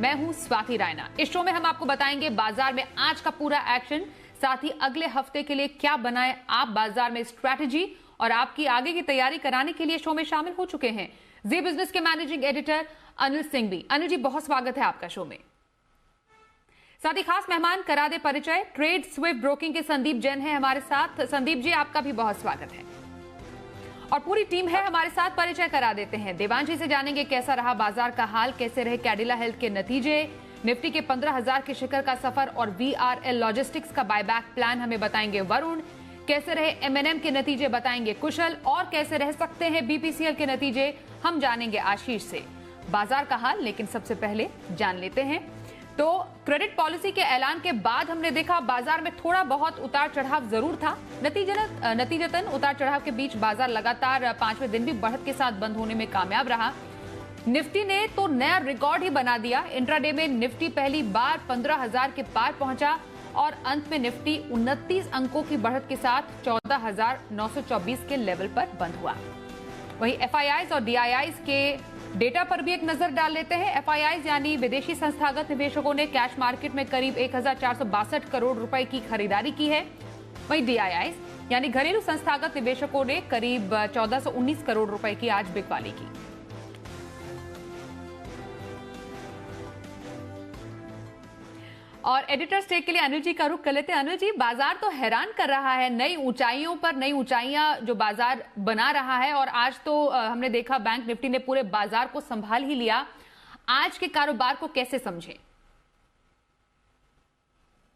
मैं हूं स्वाति रायना। इस शो में हम आपको बताएंगे बाजार में आज का पूरा एक्शन, साथ ही अगले हफ्ते के लिए क्या बनाए आप बाजार में स्ट्रैटेजी, और आपकी आगे की तैयारी कराने के लिए शो में शामिल हो चुके हैं जी बिजनेस के मैनेजिंग एडिटर अनिल सिंह भी। अनिल जी, बहुत स्वागत है आपका शो में। साथ ही खास मेहमान करा दे परिचय, ट्रेड स्विफ्ट ब्रोकिंग के संदीप जैन है हमारे साथ। संदीप जी, आपका भी बहुत स्वागत है और पूरी टीम है हमारे साथ। परिचय करा देते हैं। देवांशी से जानेंगे कैसा रहा बाजार का हाल, कैसे रहे कैडिला हेल्थ के नतीजे, निफ्टी के 15,000 के शिखर का सफर और VRL लॉजिस्टिक्स का बायबैक प्लान हमें बताएंगे वरुण, कैसे रहे M&M के नतीजे बताएंगे कुशल, और कैसे रह सकते हैं BPCL के नतीजे हम जानेंगे आशीष से। बाजार का हाल लेकिन सबसे पहले जान लेते हैं तो क्रेडिट पॉलिसी के ऐलान के बाद हमने देखा बाजार में थोड़ा बहुत उतार चढ़ाव जरूर था। नतीजतन उतार चढ़ाव के बीच बाजार लगातार 5वें दिन भी बढ़त के साथ बंद होने में कामयाब रहा। निफ्टी ने तो नया रिकॉर्ड ही बना दिया। इंट्राडे में निफ्टी पहली बार 15,000 के पार पहुंचा और अंत में निफ्टी 29 अंकों की बढ़त के साथ 14,924 के लेवल पर बंद हुआ। वहीं FIIs और DIIs के डेटा पर भी एक नजर डाल लेते हैं। FIIs यानी विदेशी संस्थागत निवेशकों ने कैश मार्केट में करीब 1,462 करोड़ रुपए की खरीदारी की है। वहीं DIIs यानी घरेलू संस्थागत निवेशकों ने करीब 1,419 करोड़ रुपए की आज बिकवाली की। और एडिटर स्टेक के लिए अनिल जी का रुख कर लेते हैं। अनिल जी, बाजार तो हैरान कर रहा है, नई ऊंचाइयों पर नई ऊंचाइयां जो बाजार बना रहा है, और आज तो हमने देखा बैंक निफ्टी ने पूरे बाजार को संभाल ही लिया। आज के कारोबार को कैसे समझें?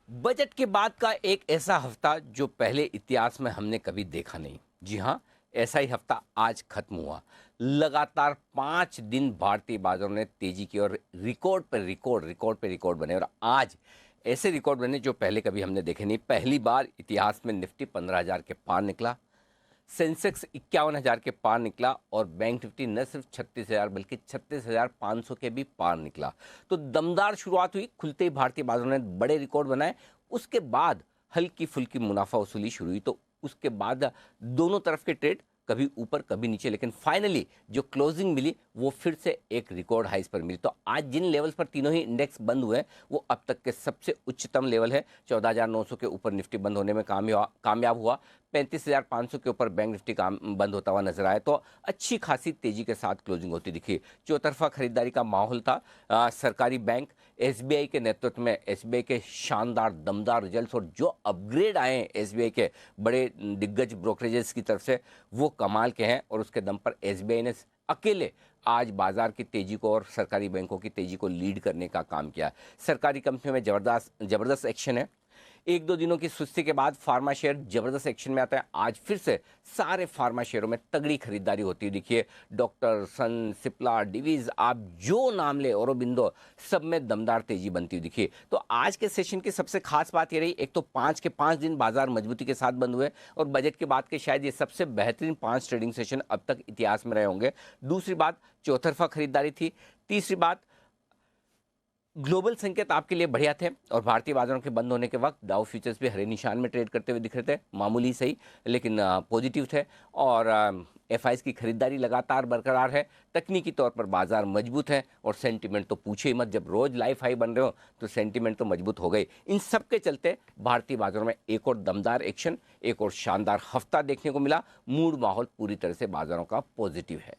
बजट के बाद का एक ऐसा हफ्ता जो पहले इतिहास में हमने कभी देखा नहीं। जी हां, ऐसा ही हफ्ता आज खत्म हुआ। लगातार 5 दिन भारतीय बाजारों ने तेजी की और रिकॉर्ड पे रिकॉर्ड बने, और आज ऐसे रिकॉर्ड बने जो पहले कभी हमने देखे नहीं। पहली बार इतिहास में निफ्टी 15,000 के पार निकला, सेंसेक्स 51,000 के पार निकला, और बैंक निफ्टी न सिर्फ 36,000 बल्कि 36,500 के भी पार निकला। तो दमदार शुरुआत हुई। खुलते ही भारतीय बाजारों ने बड़े रिकॉर्ड बनाए। उसके बाद हल्की फुल्की मुनाफा वसूली शुरू हुई। तो उसके बाद दोनों तरफ के ट्रेड कभी ऊपर कभी नीचे, लेकिन फाइनली जो क्लोजिंग मिली वो फिर से एक रिकॉर्ड हाइस पर मिली। तो आज जिन लेवल्स पर तीनों ही इंडेक्स बंद हुए हैं वो अब तक के सबसे उच्चतम लेवल है। 14,900 के ऊपर निफ्टी बंद होने में कामयाब हुआ। 35,500 के ऊपर बैंक निफ्टी बंद होता हुआ नजर आया। तो अच्छी खासी तेजी के साथ क्लोजिंग होती दिखी। चौतरफा खरीदारी का माहौल था। सरकारी बैंक SBI के नेतृत्व में, SBI के शानदार दमदार रिजल्ट्स और जो अपग्रेड आए हैं SBI के बड़े दिग्गज ब्रोकरेजेस की तरफ से वो कमाल के हैं, और उसके दम पर SBI ने अकेले आज बाजार की तेजी को और सरकारी बैंकों की तेजी को लीड करने का काम किया। सरकारी कंपनियों में जबरदस्त एक्शन है। 1-2 दिनों की सुस्ती के बाद फार्मा शेयर जबरदस्त एक्शन में आता है। आज फिर से सारे फार्मा शेयरों में तगड़ी खरीदारी होती है। देखिए, डॉक्टर, सन, सिप्ला, डिवीज, आप जो नाम ले, औरोबिंदो, सब में दमदार तेजी बनती हुई दिखी। तो आज के सेशन की सबसे खास बात ये रही, एक तो 5 के 5 दिन बाजार मजबूती के साथ बंद हुए, और बजट के बाद के शायद ये सबसे बेहतरीन 5 ट्रेडिंग सेशन अब तक इतिहास में रहे होंगे। दूसरी बात, चौतरफा खरीदारी थी। तीसरी बात, ग्लोबल संकेत आपके लिए बढ़िया थे, और भारतीय बाजारों के बंद होने के वक्त डाउ फ्यूचर्स भी हरे निशान में ट्रेड करते हुए दिख रहे थे। मामूली सही लेकिन पॉजिटिव थे, और FIs की खरीदारी लगातार बरकरार है। तकनीकी तौर पर बाजार मजबूत है, और सेंटीमेंट तो पूछे ही मत। जब रोज लाइफ हाई बन रहे हो तो सेंटीमेंट तो मजबूत हो गई। इन सब के चलते भारतीय बाजारों में एक और दमदार एक्शन, एक और शानदार हफ्ता देखने को मिला। मूड माहौल पूरी तरह से बाजारों का पॉजिटिव है।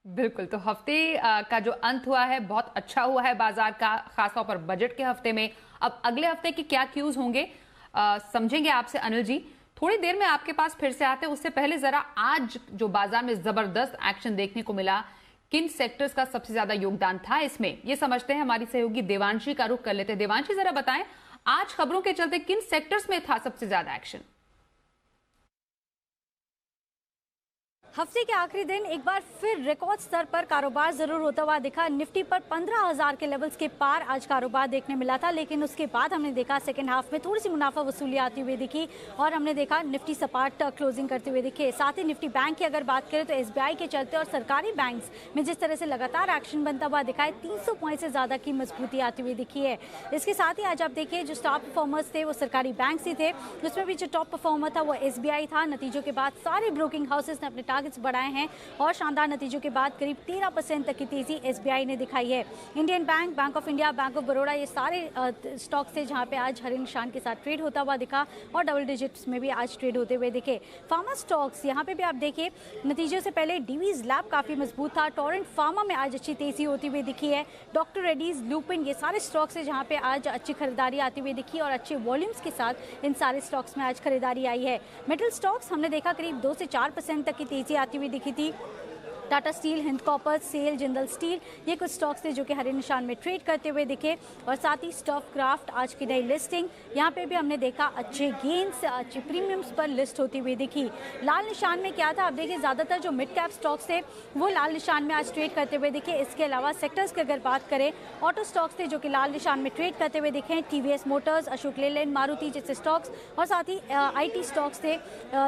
बिल्कुल, तो हफ्ते का जो अंत हुआ है बहुत अच्छा हुआ है बाजार का, खासतौर पर बजट के हफ्ते में। अब अगले हफ्ते के क्या क्यूज होंगे समझेंगे आपसे अनिल जी। थोड़ी देर में आपके पास फिर से आते हैं, उससे पहले जरा आज जो बाजार में जबरदस्त एक्शन देखने को मिला, किन सेक्टर्स का सबसे ज्यादा योगदान था इसमें, ये समझते हैं। हमारी सहयोगी देवांशी का रुख कर लेते हैं। देवांशी, जरा बताएं आज खबरों के चलते किन सेक्टर्स में था सबसे ज्यादा एक्शन? हफ्ते के आखिरी दिन एक बार फिर रिकॉर्ड स्तर पर कारोबार जरूर होता हुआ दिखा। निफ्टी पर 15,000 के लेवल्स के पार आज कारोबार देखने मिला था, लेकिन उसके बाद हमने देखा सेकंड हाफ में थोड़ी सी मुनाफा वसूली आती हुई दिखी, और हमने देखा निफ्टी सपाट क्लोजिंग करते हुए दिखे। साथ ही निफ्टी बैंक की अगर बात करें तो SBI के चलते और सरकारी बैंक्स में जिस तरह से लगातार एक्शन बनता हुआ दिखा है, 300 पॉइंट से ज्यादा की मजबूती आती हुई दिखी है। इसके साथ ही आज आप देखिए जो स्टार परफॉर्मर्स थे वो सरकारी बैंक ही थे, उसमें भी जो टॉप परफॉर्मर था वो SBI था। नतीजों के बाद सारे ब्रोकिंग हाउसेस ने अपने टारगेट टारगेट्स बढ़ाए हैं और शानदार नतीजों के बाद करीब 13% तक की तेजी SBI ने दिखाई है। Indian bank, bank of India, bank of Baroda, ये सारे स्टॉक्स थे जहां पे आज हरे निशान के साथ ट्रेड होता हुआ दिखा और डबल डिजिट्स में भी आज ट्रेड होते हुए दिखे। फार्मा स्टॉक्स यहाँ पे भी आप देखिए नतीजों से पहले डीवीज लैब काफी मजबूत था, टोरेंट फार्मा में आज अच्छी तेजी होती हुई दिखी है, डॉक्टर रेड्डीज, लुपिन, ये सारे स्टॉक्स है जहां पे आज अच्छी खरीदारी आती हुई दिखी और अच्छे वॉल्यूम्स के साथ इन सारे स्टॉक्स में आज खरीदारी आई है। मेटल स्टॉक्स हमने देखा करीब 2 से 4% तक की तेजी आती हुई दिखी थी। Tata steel, Hind copper, SAIL, Jindal steel, ये कुछ स्टॉक्स थे जो कि हरे निशान में ट्रेड करते हुए दिखे और साथ ही स्टॉफ क्राफ्ट आज की नई लिस्टिंग, यहाँ पे भी हमने देखा अच्छे गेन्स, अच्छे प्रीमियम्स पर लिस्ट होती हुई दिखी। लाल निशान में क्या था, आप देखिए ज़्यादातर जो मिड कैप स्टॉक्स थे वो लाल निशान में आज ट्रेड करते हुए दिखे। इसके अलावा सेक्टर्स की अगर बात करें, ऑटो स्टॉक्स थे जो कि लाल निशान में ट्रेड करते हुए दिखे, TVS मोटर्स, अशोक लेलैंड, मारुति जैसे स्टॉक्स और साथ ही IT स्टॉक्स थे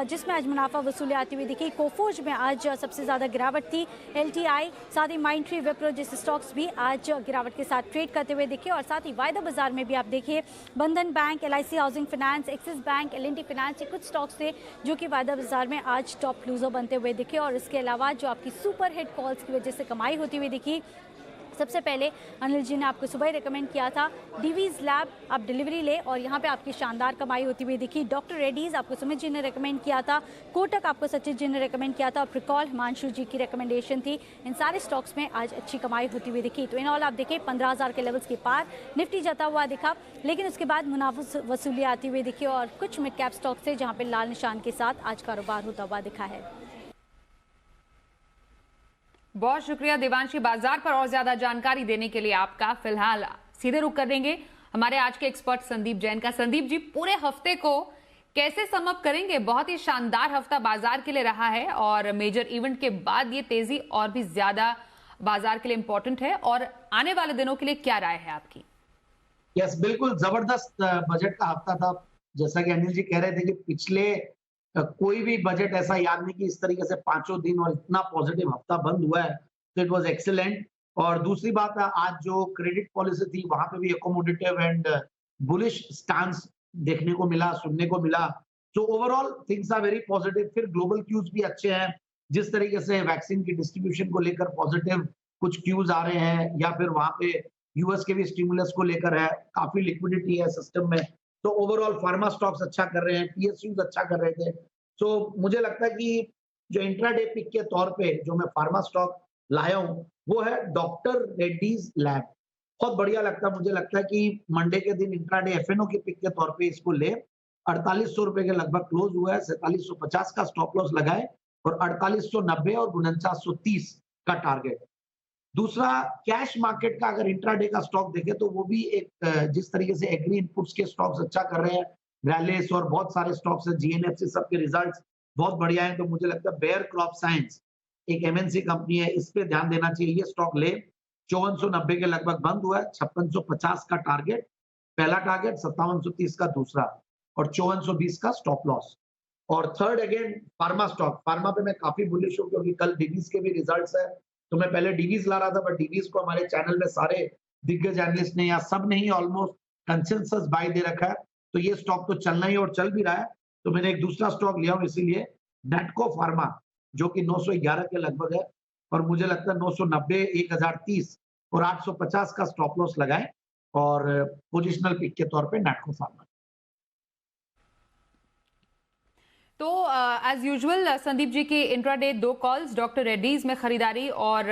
जिसमें आज मुनाफा वसूली आती हुई दिखी। कोफोज में आज सबसे ज़्यादा गिरावट थी, LTI, साथ ही माइंडट्री, विप्रो जैसे स्टॉक्स भी आज गिरावट के साथ ट्रेड करते हुए दिखे और साथ ही वायदा बाजार में भी आप देखिए बंधन bank, LIC housing finance, axis bank, L&T finance, ये कुछ स्टॉक्स थे जो कि वायदा बाजार में आज टॉप लूजर बनते हुए दिखे और इसके अलावा जो आपकी सुपर हिट कॉल्स की वजह से कमाई होती हुई दिखी। सबसे पहले अनिल जी ने आपको सुबह ही रिकमेंड किया था डीवीज लैब, आप डिलीवरी ले और यहाँ पे आपकी शानदार कमाई होती हुई दिखी। डॉक्टर रेड्डीज आपको सुमित जी ने रिकमेंड किया था, कोटक आपको सचिन जी ने रिकमेंड किया था और प्रिकॉल हिमांशु जी की रिकमेंडेशन थी। इन सारे स्टॉक्स में आज अच्छी कमाई होती हुई दिखी। तो इन ऑल आप देखिए 15,000 के लेवल्स के पार निफ्टी जाता हुआ दिखा, लेकिन उसके बाद मुनाफा वसूली आती हुई दिखी और कुछ मिड कैप स्टॉक्स थे जहाँ पे लाल निशान के साथ आज कारोबार होता हुआ दिखा है। बहुत शुक्रिया देवांशी, बाजार पर और ज्यादा जानकारी देने के लिए आपका। फिलहाल सीधे रुख कर देंगे हमारे आज के एक्सपर्ट संदीप जैन का। संदीप जी, पूरे हफ्ते को कैसे सम अप करेंगे? बहुत ही शानदार हफ्ता बाजार के लिए रहा है और मेजर इवेंट के बाद ये तेजी और भी ज्यादा बाजार के लिए इंपॉर्टेंट है और आने वाले दिनों के लिए क्या राय है आपकी? यस, बिल्कुल जबरदस्त बजट का हफ्ता था। जैसा कि अनिल जी कह रहे थे कि पिछले कोई भी बजट ऐसा याद नहीं कि इस तरीके से 5 दिन और इतना पॉजिटिव हफ्ता बंद हुआ है, तो इट वाज एक्सीलेंट। और दूसरी बात, आज जो क्रेडिट पॉलिसी थी वहां पे भी अकोमोडेटिव एंड बुलिश स्टांस देखने को मिला, सुनने को मिला। तो overall things are very positive. फिर ग्लोबल क्यूज भी अच्छे हैं, जिस तरीके से वैक्सीन की डिस्ट्रीब्यूशन को लेकर पॉजिटिव कुछ क्यूज आ रहे हैं या फिर वहां पे यूएस के भी स्टिमुलस को लेकर है, काफी लिक्विडिटी है सिस्टम में। तो ओवरऑल फार्मा स्टॉक्स अच्छा कर रहे हैं, PSUs अच्छा कर रहे थे। तो मुझे लगता है कि जो इंट्राडे पिक के तौर पे जो मैं फार्मा स्टॉक लाया हूँ वो है डॉक्टर रेड्डीज लैब। बहुत बढ़िया लगता है, मुझे लगता है कि मंडे के दिन इंट्राडे FNO के पिक के तौर पे इसको ले। 4800 रुपए के लगभग क्लोज हुआ है, 4750 का स्टॉप लॉस लगाए और 4890 और 4930 का टारगेट। दूसरा, कैश मार्केट का अगर इंट्राडे का स्टॉक देखें तो वो भी एक जिस तरीके से एग्री इनपुट्स के स्टॉक्स अच्छा कर रहे हैं, रैलिस और बहुत सारे स्टॉक्स हैं, GNFC, सबके रिजल्ट्स बहुत बढ़िया हैं। तो मुझे लगता है बेयर क्रॉप साइंस एक MNC कंपनी है, इस पे ध्यान देना चाहिए। ये स्टॉक ले, 5490 के लगभग बंद हुआ है, 5650 का टारगेट, पहला टारगेट 5730 का दूसरा और 5420 का स्टॉप लॉस। और third again pharma stock. Pharma पे मैं काफी बुलिश हूँ क्योंकि कल डीवीज के भी रिजल्ट्स है। तो मैं पहले डीवीज ला रहा था, बट डीवीज को हमारे चैनल में सारे दिग्गज एनालिस्ट ने या सब ने ही ऑलमोस्ट कंसेंसस बाय दे रखा है। तो ये स्टॉक तो चलना ही और चल भी रहा है। तो मैंने एक दूसरा स्टॉक लिया हूं इसीलिए, नेटको फार्मा, जो कि 911 के लगभग है और मुझे लगता है 990, 1030 और 850 का स्टॉप लॉस लगाए और पोजिशनल पिक के तौर पे नेटको फार्मा। तो एज यूजुअल संदीप जी की इंट्राडे 2 कॉल्स, डॉक्टर रेड्डीज में खरीदारी और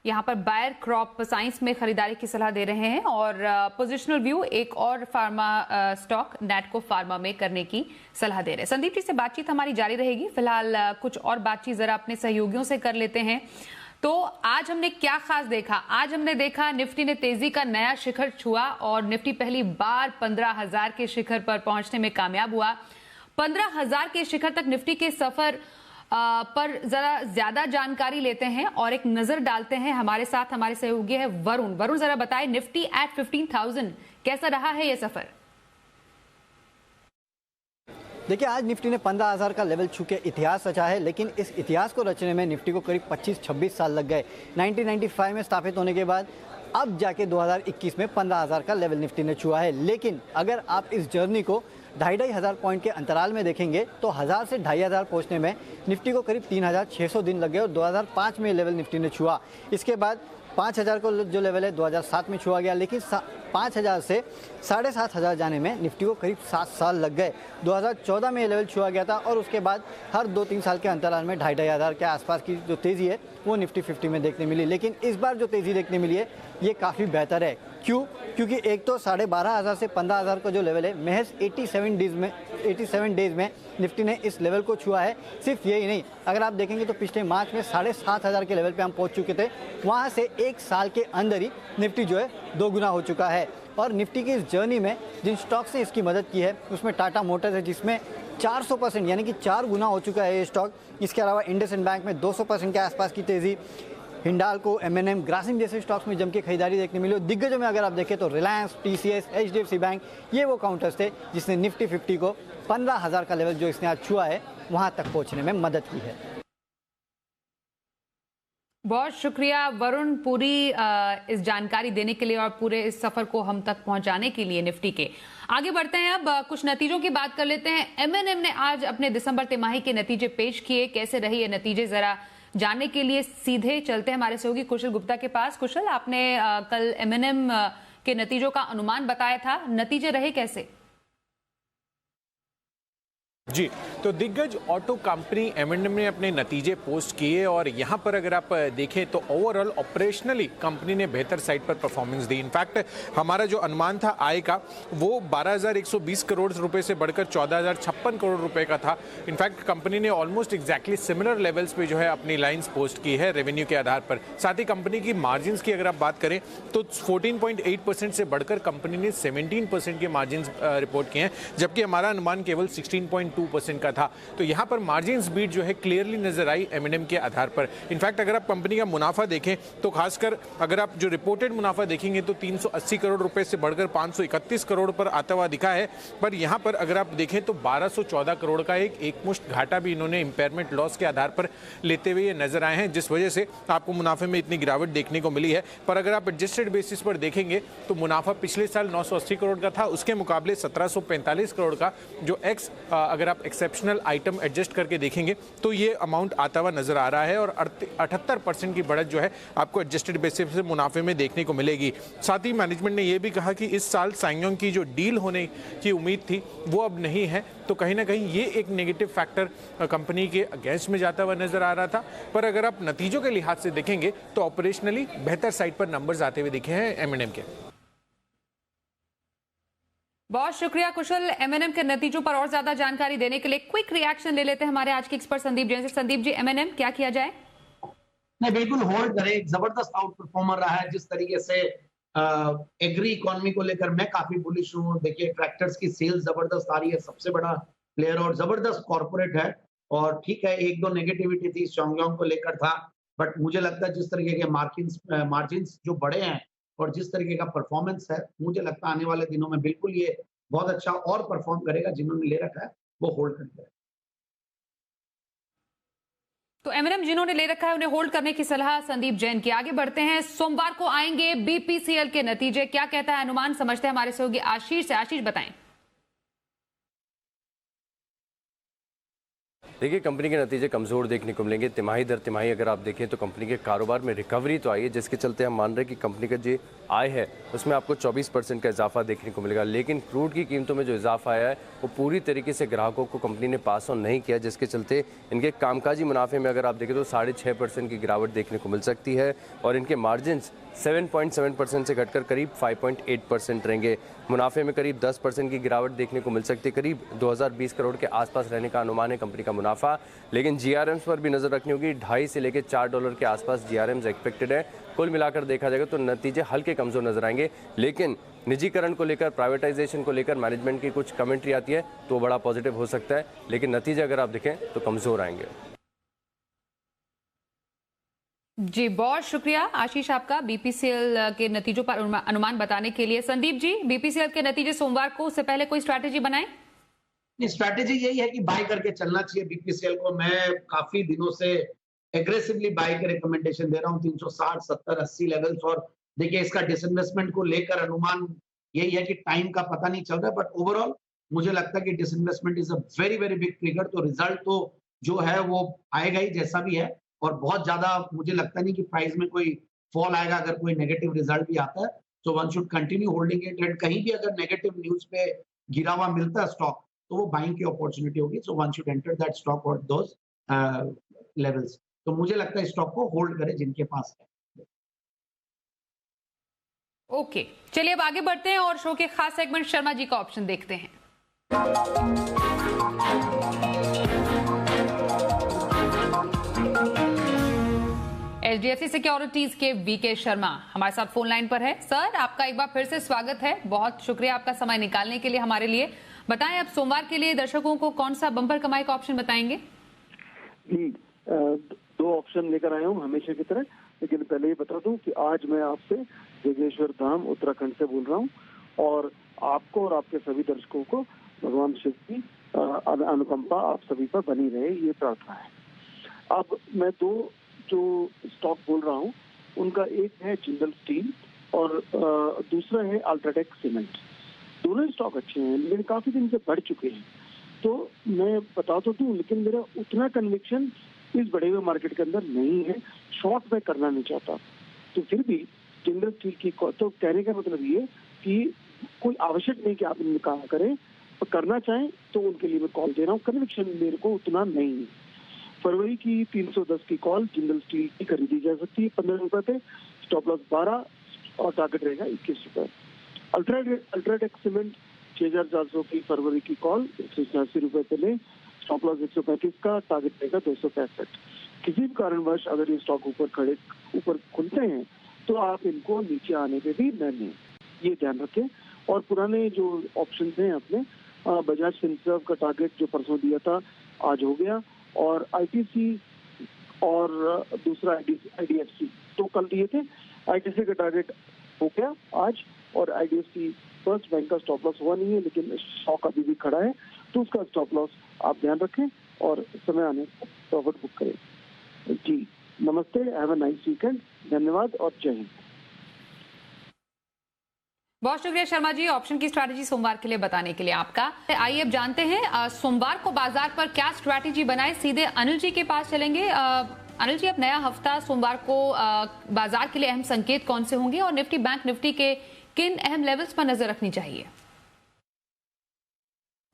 यहाँ पर बायर क्रॉप साइंस में खरीदारी की सलाह दे रहे हैं और पोजिशनल व्यू एक और फार्मा स्टॉक नेटको फार्मा में करने की सलाह दे रहे हैं। संदीप जी से बातचीत हमारी जारी रहेगी। फिलहाल कुछ और बातचीत जरा अपने सहयोगियों से कर लेते हैं। तो आज हमने क्या खास देखा? आज हमने देखा निफ्टी ने तेजी का नया शिखर छुआ और निफ्टी पहली बार 15,000 के शिखर पर पहुंचने में कामयाब हुआ। 15,000 के शिखर तक निफ्टी के सफर पर जरा ज्यादा जानकारी लेते हैं और एक नजर डालते हैं। हमारे साथ हमारे सहयोगी है वरुण। वरुण, जरा बताएं निफ्टी एट 15,000 कैसा रहा है ये सफर? देखिए, आज निफ्टी ने 15,000 का लेवल छू के इतिहास रचा है, लेकिन इस इतिहास को रचने में निफ्टी को करीब 25-26 साल लग गए। 1995 में स्थापित होने के बाद अब जाके 2021 में 15,000 का लेवल निफ्टी ने छुआ है। लेकिन अगर आप इस जर्नी को ढाई हज़ार पॉइंट के अंतराल में देखेंगे तो 1000 से 2500 पहुंचने में निफ्टी को करीब 3600 दिन लग गए और 2005 में लेवल निफ्टी ने छुआ। इसके बाद 5000 को जो लेवल है 2007 में छुआ गया, लेकिन 5000 से 7500 जाने में निफ्टी को करीब 7 साल लग गए। 2014 में ये लेवल छुआ गया था और उसके बाद हर 2-3 साल के अंतराल में 2500 के आसपास की जो तेज़ी है वो निफ्टी 50 में देखने मिली। लेकिन इस बार जो तेज़ी देखने मिली है ये काफ़ी बेहतर है। क्यों? क्योंकि एक तो 12500 से 15000 का जो लेवल है महज 87 डेज में निफ्टी ने इस लेवल को छुआ है। सिर्फ यही नहीं, अगर आप देखेंगे तो पिछले मार्च में 7500 के लेवल पे हम पहुंच चुके थे, वहां से एक साल के अंदर ही निफ्टी जो है 2 गुना हो चुका है। और निफ्टी की इस जर्नी में जिन स्टॉक्स ने इसकी मदद की है उसमें टाटा मोटर्स है जिसमें 400% यानी कि 4 गुना हो चुका है ये स्टॉक। इसके अलावा इंडसइंड बैंक में 200% के आसपास की तेज़ी, हिंडाल्को, M&M, ग्रासिम जैसे स्टॉक्स में जम के खरीदारी देखने मिली। दिग्गजों में अगर आप देखें तो रिलायंस, TCS, HDFC बैंक, ये वो काउंटर्स थे जिसने निफ्टी 50 को 15000 का लेवल जो इसने आज छुआ है वहां तक पहुंचने में मदद की है। बहुत शुक्रिया वरुण, पूरी इस जानकारी देने के लिए और पूरे इस सफर को हम तक पहुंचाने के लिए निफ्टी के। आगे बढ़ते हैं, अब कुछ नतीजों की बात कर लेते हैं। M&M ने आज अपने दिसंबर तिमाही के नतीजे पेश किए। कैसे रहे ये नतीजे, जरा जानने के लिए सीधे चलते हैं हमारे सहयोगी कुशल गुप्ता के पास। कुशल, आपने कल M&M के नतीजों का अनुमान बताया था, नतीजे रहे कैसे? जी, तो दिग्गज ऑटो कंपनी M&M ने अपने नतीजे पोस्ट किए और यहाँ पर अगर आप देखें तो ओवरऑल ऑपरेशनली कंपनी ने बेहतर साइड पर परफॉर्मेंस दी। इनफैक्ट हमारा जो अनुमान था आय का वो 12120 करोड़ रुपए से बढ़कर 14056 करोड़ रुपए का था। इनफैक्ट कंपनी ने ऑलमोस्ट एग्जैक्टली सिमिलर लेवल्स पे जो है अपनी लाइंस पोस्ट की है रेवेन्यू के आधार पर। साथ ही कंपनी की मार्जिन्स की अगर आप बात करें तो 14.8% से बढ़कर कंपनी ने 17% के मार्जिन्स रिपोर्ट किए हैं, जबकि हमारा अनुमान केवल 16.2% का था। तो यहां पर मार्जिन्स बीट जो है क्लियरली नजर आई M&M के आधार पर। इनफैक्ट अगर आप कंपनी का मुनाफा देखें तो खासकर अगर आप जो रिपोर्टेड मुनाफा देखेंगे तो 380 करोड़ रुपए से बढ़कर 531 करोड़ पर आता हुआ दिखा है। पर यहां पर अगर आप देखें तो 1214 करोड़ का एक मुश्त घाटा भी इन्होंने इंपेयरमेंट लॉस के आधार पर लेते हुए नजर आए हैं, जिस वजह से आपको मुनाफे में इतनी गिरावट देखने को मिली है। पर अगर आप एडजस्टेड बेसिस पर देखेंगे तो मुनाफा पिछले साल 980 करोड़ का था, उसके मुकाबले 1745 करोड़ का जो अगर आप एक्सेप्शनल आइटम एडजस्ट करके देखेंगे तो ये अमाउंट आता हुआ नजर आ रहा है और 78% की बढ़त जो है आपको एडजस्टेड बेसिस से मुनाफे में देखने को मिलेगी। साथ ही मैनेजमेंट ने यह भी कहा कि इस साल सांगयोंग की जो डील होने की उम्मीद थी वो अब नहीं है, तो कहीं ना कहीं ये एक नेगेटिव फैक्टर कंपनी के अगेंस्ट में जाता हुआ नजर आ रहा था। पर अगर आप नतीजों के लिहाज से देखेंगे तो ऑपरेशनली बेहतर साइड पर नंबर्स आते हुए दिखे हैं M&M के। बहुत शुक्रिया कुशल, M&M के नतीजों पर और ज्यादा जानकारी देने के लिए। क्विक रिएक्शन ले लेते हैं हमारे आज के एक्सपर्ट संदीप जैन से। संदीप जी, M&M क्या किया जाए? नहीं, बिल्कुल होल्ड करें। एक जबरदस्त आउट परफॉर्मर रहा है। जिस तरीके से एग्री इकोनॉमी को लेकर मैं काफी बुलिश हूँ। देखिए ट्रैक्टर्स की सेल्स जबरदस्त आ रही है, सबसे बड़ा प्लेयर और जबरदस्त कॉर्पोरेट है। और ठीक है, एक दो नेगेटिविटी थी सांगयोंग को लेकर था, बट मुझे लगता है जिस तरीके के मार्जिन्स जो बड़े हैं और जिस तरीके का परफॉर्मेंस है, मुझे लगता है आने वाले दिनों में बिल्कुल ये बहुत अच्छा और परफॉर्म करेगा। जिन्होंने ले रखा है वो होल्ड करेगा। तो M&M जिन्होंने ले रखा है उन्हें होल्ड करने की सलाह संदीप जैन की। आगे बढ़ते हैं, सोमवार को आएंगे BPCL के नतीजे, क्या कहता है अनुमान, समझते हैं हमारे सहयोगी आशीष से। आशीष बताएं। देखिए, कंपनी के नतीजे कमज़ोर देखने को मिलेंगे। तिमाही दर तिमाही अगर आप देखें तो कंपनी के कारोबार में रिकवरी तो आई है, जिसके चलते हम मान रहे हैं कि कंपनी का जो आय है उसमें आपको 24% का इजाफा देखने को मिलेगा। लेकिन क्रूड की कीमतों में जो इजाफा आया है वो पूरी तरीके से ग्राहकों को कंपनी ने पास ऑन नहीं किया, जिसके चलते इनके कामकाजी मुनाफे में अगर आप देखें तो 6.5% की गिरावट देखने को मिल सकती है और इनके मार्जिन्स 7.7% से घटकर करीब 5.8% रहेंगे। मुनाफे में करीब 10% की गिरावट देखने को मिल सकती है। करीब 2020 करोड़ के आसपास रहने का अनुमान है कंपनी का मुनाफा। लेकिन GRMs पर भी नजर रखनी होगी। $2.5 से लेकर $4 के आसपास GRMs एक्सपेक्टेड है। कुल मिलाकर देखा जाएगा तो नतीजे हल्के कमजोर नजर आएंगे। लेकिन निजीकरण को लेकर, प्राइवेटाइजेशन को लेकर मैनेजमेंट की कुछ कमेंट्री आती है तो बड़ा पॉजिटिव हो सकता है। लेकिन नतीजे अगर आप देखें तो कमजोर आएंगे। जी, बहुत शुक्रिया आशीष आपका BPCL के नतीजों पर अनुमान बताने के लिए। संदीप जी, BPCL के नतीजे सोमवार को, उससे पहले कोई स्ट्रैटेजी बनाएं? स्ट्रैटेजी यही है कि बाय करके चलना चाहिए BPCL को। मैं काफी दिनों से एग्रेसिवली बाय के रिकमेंडेशन दे रहा हूँ 360, 70, 80 लेवल्स। और देखिए इसका डिसइन्वेस्टमेंट को लेकर अनुमान यही है कि टाइम का पता नहीं चल रहा है, बट ओवरऑल मुझे लगता है कि disinvestment is a very very big trigger. तो रिजल्ट तो जो है वो आएगा ही जैसा भी है, और बहुत ज्यादा मुझे लगता नहीं कि प्राइस में कोई फॉल आएगा अगर कोई नेगेटिव रिजल्ट भी आता है। So one should continue holding it, and कहीं भी अगर नेगेटिव न्यूज पे गिरा हुआ मिलता है स्टॉक तो वो बाइंग की अपॉर्चुनिटी होगी। So one should enter that stock और दोज लेवल्स। तो मुझे लगता है स्टॉक को होल्ड करें जिनके पास है। ओके, चलिए अब आगे बढ़ते हैं और शो के खास सेगमेंट शर्मा जी का ऑप्शन देखते हैं। एचडीएफसी सिक्योरिटीज के वीके शर्मा हमारे साथ फोन लाइन पर है। सर, आपका एक बार फिर से स्वागत है। बहुत शुक्रिया आपका समय निकालने के लिए हमारे लिए। बताएं, अब सोमवार के लिए दर्शकों को कौन सा बम्पर कमाई का ऑप्शन बताएंगे? जी, दो ऑप्शन लेकर आया हूँ हमेशा की तरह, लेकिन पहले ही बता दूं कि आज मैं आपसे जगेश्वर धाम उत्तराखंड से बोल रहा हूँ, और आपको और आपके सभी दर्शकों को भगवान शिव की अनुकंपा आप सभी पर बनी रहे, ये प्रार्थना है। अब मैं दो जो स्टॉक बोल रहा हूँ उनका एक है जिंदल स्टील और दूसरा है अल्ट्राटेक सीमेंट। दोनों स्टॉक अच्छे हैं लेकिन काफी दिन से बढ़ चुके हैं, तो मैं बता तो दूं, लेकिन मेरा उतना कन्विक्शन इस बढ़े हुए मार्केट के अंदर नहीं है। शॉर्ट में करना नहीं चाहता, तो फिर भी जिंदल स्टील की तो कहने का मतलब ये कि कोई आवश्यक नहीं कि आप इनमें काम करें, और करना चाहें तो उनके लिए मैं कॉल दे रहा हूँ। कन्विक्शन मेरे को उतना नहीं है। फरवरी की 310 की कॉल जिंदल स्टील की खरीदी जा सकती है 15 रुपए पे, स्टॉप लॉस 12 और टारगेट रहेगा 21 रुपए। अल्ट्राटेक सीमेंट 6400 की फरवरी की कॉल 186 रुपए पे ले, स्टॉप लॉस 135 का, टारगेट रहेगा 265। किसी भी कारणवश अगर ये स्टॉक ऊपर खुलते हैं तो आप इनको नीचे आने पे भी न लें, ये ध्यान रखें। और पुराने जो ऑप्शन थे अपने, बजाज फिनसर्व का टारगेट जो परसों दिया था आज हो गया, और आईटीसी और दूसरा आईडीएफसी तो कल दिए थे। आईटीसी का टारगेट हो गया आज, और आईडीएफसी फर्स्ट बैंक का स्टॉप लॉस हुआ नहीं है लेकिन स्टॉक अभी भी खड़ा है, तो उसका स्टॉप लॉस आप ध्यान रखें और समय आने पर प्रॉफिट बुक करें। जी नमस्ते, हैव अ नाइस वीकेंड, धन्यवाद और जय हिंद। बहुत शुक्रिया शर्मा जी, ऑप्शन की स्ट्रैटेजी सोमवार के लिए बताने के लिए आपका। आइए अब जानते हैं सोमवार को बाजार पर क्या स्ट्रैटेजी बनाए। सीधे अनिल जी के पास चलेंगे। अनिल जी, अब नया हफ्ता सोमवार को बाजार के लिए अहम संकेत कौन से होंगे और निफ्टी बैंक निफ्टी के किन अहम लेवल्स पर नजर रखनी चाहिए?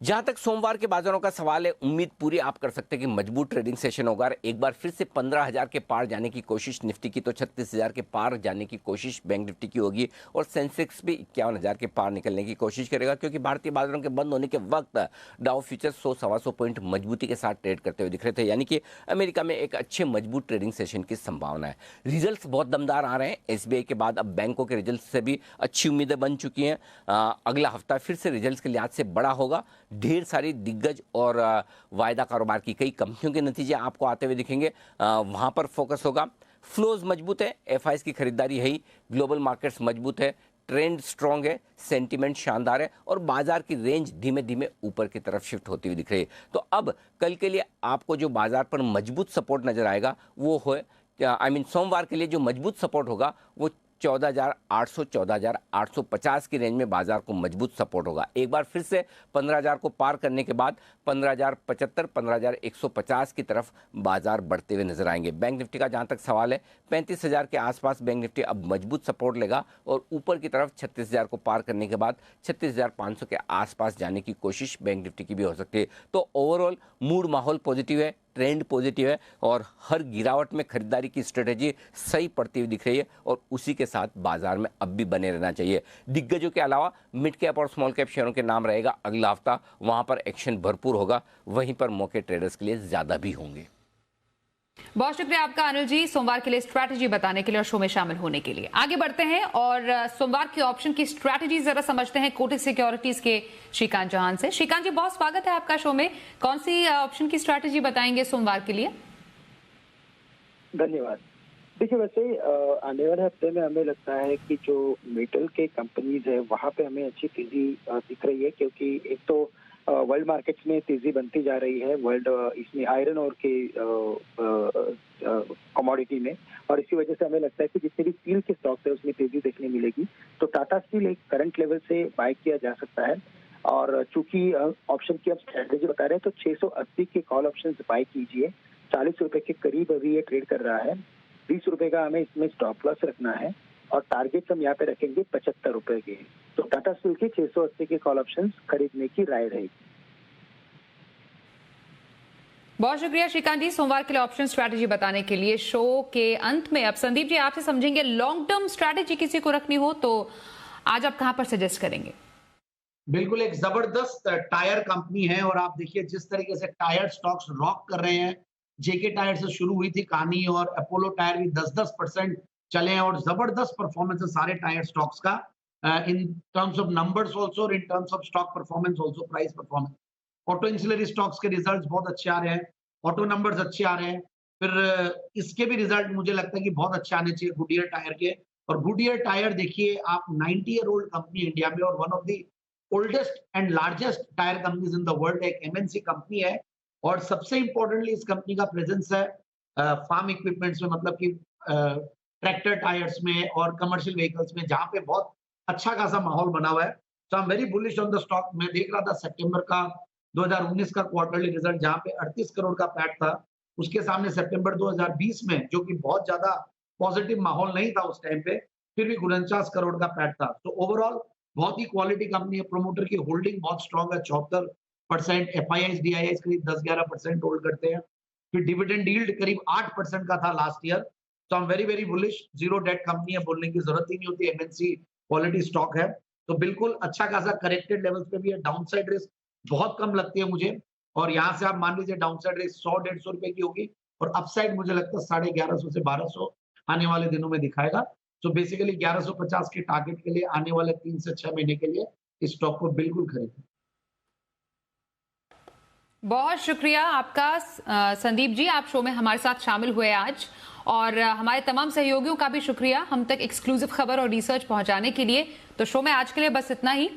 जहां तक सोमवार के बाजारों का सवाल है, उम्मीद पूरी आप कर सकते हैं कि मजबूत ट्रेडिंग सेशन होगा। एक बार फिर से 15,000 के पार जाने की कोशिश निफ्टी की, तो 36,000 के पार जाने की कोशिश बैंक निफ्टी की होगी, और सेंसेक्स भी 51,000 के पार निकलने की कोशिश करेगा, क्योंकि भारतीय बाजारों के बंद होने के वक्त डाउ फ्यूचर 100-125 पॉइंट मजबूती के साथ ट्रेड करते हुए दिख रहे थे, यानी कि अमेरिका में एक अच्छे मजबूत ट्रेडिंग सेशन की संभावना है। रिजल्ट बहुत दमदार आ रहे हैं। एसबीआई के बाद अब बैंकों के रिजल्ट से भी अच्छी उम्मीदें बन चुकी हैं। अगला हफ्ता फिर से रिजल्ट के लिहाज से बड़ा होगा। ढेर सारी दिग्गज और वायदा कारोबार की कई कंपनियों के नतीजे आपको आते हुए दिखेंगे, वहां पर फोकस होगा। फ्लोज मजबूत है, एफआईएस की खरीदारी है ही, ग्लोबल मार्केट्स मजबूत है, ट्रेंड स्ट्रांग है, सेंटीमेंट शानदार है, और बाजार की रेंज धीमे धीमे ऊपर की तरफ शिफ्ट होती हुई दिख रही है। तो अब कल के लिए आपको जो बाजार पर मजबूत सपोर्ट नजर आएगा वो है, सोमवार के लिए जो मजबूत सपोर्ट होगा वो 14,800 14,850 की रेंज में बाजार को मजबूत सपोर्ट होगा। एक बार फिर से 15,000 को पार करने के बाद 15,075 15,150 की तरफ बाजार बढ़ते हुए नजर आएंगे। बैंक निफ्टी का जहां तक सवाल है, 35,000 के आसपास बैंक निफ्टी अब मजबूत सपोर्ट लेगा, और ऊपर की तरफ 36,000 को पार करने के बाद 36,500 के आसपास जाने की कोशिश बैंक निफ्टी की भी हो सकती है। तो ओवरऑल मूड माहौल पॉजिटिव है, ट्रेंड पॉजिटिव है, और हर गिरावट में खरीदारी की स्ट्रेटेजी सही पड़ती हुई दिख रही है, और उसी के साथ बाजार में अब भी बने रहना चाहिए। दिग्गजों के अलावा मिड कैप और स्मॉल कैप शेयरों के नाम रहेगा अगला हफ्ता, वहां पर एक्शन भरपूर होगा, वहीं पर मौके ट्रेडर्स के लिए ज्यादा भी होंगे। बहुत शुक्रिया आपका अनिल जी, सोमवार के लिए स्ट्रैटेजी बताने के लिए और शो में शामिल होने के लिए। आगे बढ़ते हैं और सोमवार के ऑप्शन की स्ट्रैटेजी जरा समझते हैं कोटक सिक्योरिटीज के श्रीकांत चौहान से। श्रीकांत जी, बहुत स्वागत है आपका शो में। कौन सी ऑप्शन की स्ट्रैटेजी बताएंगे सोमवार के लिए? धन्यवाद। देखिए, वैसे आने वाले हफ्ते में हमें लगता है कि जो मेटल के कंपनीज है वहां पे हमें अच्छी तेजी दिख रही है, क्योंकि एक तो वर्ल्ड मार्केट्स में तेजी बनती जा रही है, वर्ल्ड इसमें आयरन और के कमोडिटी में, और इसी वजह से हमें लगता है कि जितने भी स्टील के स्टॉक्स है उसमें तेजी देखने मिलेगी। तो टाटा स्टील एक करंट लेवल से बाय किया जा सकता है। और चूंकि ऑप्शन की हम स्ट्रेटेजी बता रहे हैं तो 680 के कॉल ऑप्शन बाय कीजिए। 40 रुपए के करीब अभी ये ट्रेड कर रहा है। 20 रुपए का हमें इसमें स्टॉप लॉस रखना है और टारगेट हम यहाँ पे रखेंगे 75 रुपए के। तो टाटा स्टील के 680 के कॉल ऑप्शन खरीदने की राय रहेगी। बहुत शुक्रिया श्रीकांत जी, सोमवार के लिए ऑप्शन स्ट्रैटेजी बताने के लिए। शो के अंत में अब संदीप जी आपसे समझेंगे, लॉन्ग टर्म स्ट्रैटेजी किसी को रखनी हो तो आज आप कहां पर सजेस्ट करेंगे? बिल्कुल एक जबरदस्त टायर कंपनी है और आप देखिए जिस तरीके से टायर स्टॉक्स रॉक कर रहे हैं। जेके टायर से शुरू हुई थी कहानी और अपोलो टायर भी 10-10% चले हैं और जबरदस्त परफॉर्मेंस है सारे टायर स्टॉक्स का in terms of numbers also और in terms of stock performance also, price performance. Auto ancillary stocks के रिजल्ट्स बहुत अच्छे आ रहे हैं, ऑटो नंबर्स अच्छे आ रहे हैं। फिर इसके भी रिजल्ट मुझे लगता है कि बहुत अच्छे आने चाहिए गुडियर टायर के। और गुडियर टायर देखिए आप 90-year-old कंपनी इंडिया में और one of the oldest and largest tyre companies in the world, एक एमएनसी कंपनी है। और सबसे इंपॉर्टेंटली इस कंपनी का प्रेजेंस है फार्म इक्विपमेंट्स में, मतलब कि ट्रैक्टर टायर्स में और कमर्शियल व्हीकल्स में, जहां पे बहुत अच्छा खासा माहौल बना हुआ है। So I am very bullish on the stock. मैं देख रहा था सितंबर का 2019 का क्वार्टरली रिजल्ट जहां पे 38 करोड़ का पैट था, उसके सामने सितंबर 2020 में जो कि बहुत ज्यादा पॉजिटिव माहौल नहीं था उस टाइम पे, फिर भी 49 करोड़ का पैट था। तो ओवरऑल बहुत ही क्वालिटी कंपनी है। प्रोमोटर की होल्डिंग बहुत स्ट्रॉन्ग है, 74%। एफआईआईज डीआईआईज करीब 10-11% होल्ड करते हैं। फिर डिविडेंड यील्ड करीब 8% का था लास्ट ईयर। तो I am very very bullish. Zero debt company है, बोलने की जरूरत ही नहीं होती, एमएनसी क्वालिटी स्टॉक है। तो बिल्कुल अच्छा खासा करेक्टेड लेवल्स पे भी है। डाउन साइड रिस्क बहुत कम लगती है मुझे और यहाँ से आप मान लीजिए डाउन साइड रिस्क 100-150 रुपए की होगी और अपसाइड मुझे लगता है 1150 से 1200 आने वाले दिनों में दिखाएगा। तो बेसिकली 1150 के टारगेट के लिए आने वाले 3 से 6 महीने के लिए इस स्टॉक को बिल्कुल खरीदें। बहुत शुक्रिया आपका संदीप जी, आप शो में हमारे साथ शामिल हुए आज। और हमारे तमाम सहयोगियों का भी शुक्रिया हम तक एक्सक्लूसिव खबर और रिसर्च पहुंचाने के लिए। तो शो में आज के लिए बस इतना ही।